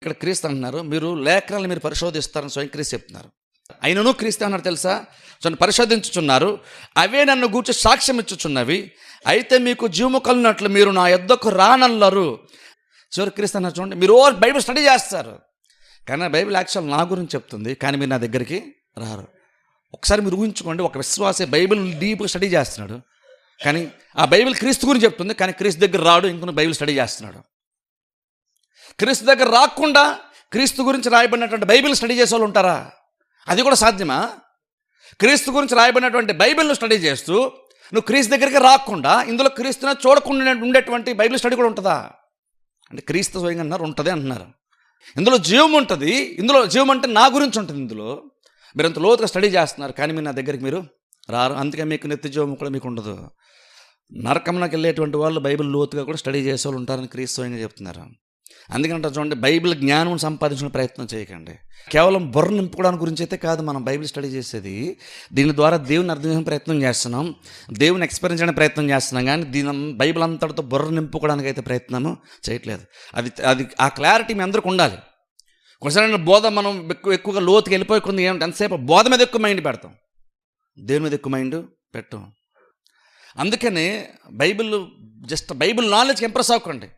ఇక్కడ క్రీస్తు అంటున్నారు, మీరు లేఖనాలను మీరు పరిశోధిస్తారని స్వయం క్రీస్తు చెప్తున్నారు. అయినను క్రీస్తు అన్నారు తెలుసా, పరిశోధించుచున్నారు, అవే నన్ను గూర్చి సాక్ష్యం ఇచ్చుచున్నవి. అయితే మీకు జీవము కలిగినట్లు మీరు నా యొద్దకు రానల్లరు. చివరి క్రీస్తు అన్నారు చూడండి, మీరు బైబిల్ స్టడీ చేస్తారు, కానీ బైబిల్ యాక్చువల్ నా గురించి చెప్తుంది, కానీ మీరు నా దగ్గరికి రారు. ఒకసారి మీరు ఊహించుకోండి, ఒక విశ్వాసే బైబిల్ డీప్గా స్టడీ చేస్తున్నాడు, కానీ ఆ బైబిల్ క్రీస్తు గురించి చెప్తుంది, కానీ క్రీస్తు దగ్గర రాడు, ఇంకొన్ని బైబిల్ స్టడీ చేస్తున్నాడు. క్రీస్తు దగ్గర రాకుండా క్రీస్తు గురించి రాయబడినటువంటి బైబిల్ స్టడీ చేసే వాళ్ళు ఉంటారా? అది కూడా సాధ్యమా? క్రీస్తు గురించి రాయబడినటువంటి బైబిల్ను స్టడీ చేస్తూ నువ్వు క్రీస్తు దగ్గరికి రాకుండా ఇందులో క్రీస్తుని చూడకుండా ఉండేటువంటి బైబిల్ స్టడీ కూడా ఉంటుందా? అంటే క్రీస్తు స్వయంగా అన్నారు ఉంటుంది అంటున్నారు. ఇందులో జీవం ఉంటుంది, ఇందులో జీవం అంటే నా గురించి ఉంటుంది. ఇందులో మీరు అంత లోతుగా స్టడీ చేస్తున్నారు, కానీ మీరు నా దగ్గరికి మీరు రారు. అందుకే మీకు నిత్య జీవం కూడా మీకు ఉండదు. నరకంలోకి వెళ్ళేటువంటి వాళ్ళు బైబిల్ లోతుగా కూడా స్టడీ చేసే వాళ్ళు ఉంటారని క్రీస్తు స్వయంగా చెప్తున్నారు. అందుకంటే చూడండి, బైబిల్ జ్ఞానం సంపాదించిన ప్రయత్నం చేయకండి. కేవలం బుర్ర నింపుకోవడానికి గురించి అయితే కాదు మనం బైబిల్ స్టడీ చేసేది. దీని ద్వారా దేవుని అర్థం చేసే ప్రయత్నం చేస్తున్నాం, దేవుని ఎక్స్పీరియన్స్ చేయడానికి ప్రయత్నం చేస్తున్నాం, కానీ దీని బైబిల్ అంతటితో బుర్ర నింపుకోవడానికి అయితే ప్రయత్నం చేయట్లేదు. అది ఆ క్లారిటీ మీ అందరికి ఉండాలి. కొంచెం బోధ మనం ఎక్కువగా లోతుకి వెళ్ళిపోయి కొంది ఏమిటి, ఎంతసేపు బోధ మీద ఎక్కువ మైండ్ పెడతాం, దేవుని మీద ఎక్కువ మైండ్ పెట్టాం. అందుకని బైబిల్ నాలెడ్జ్కి ఇంప్రెస్ అవ్వకండి.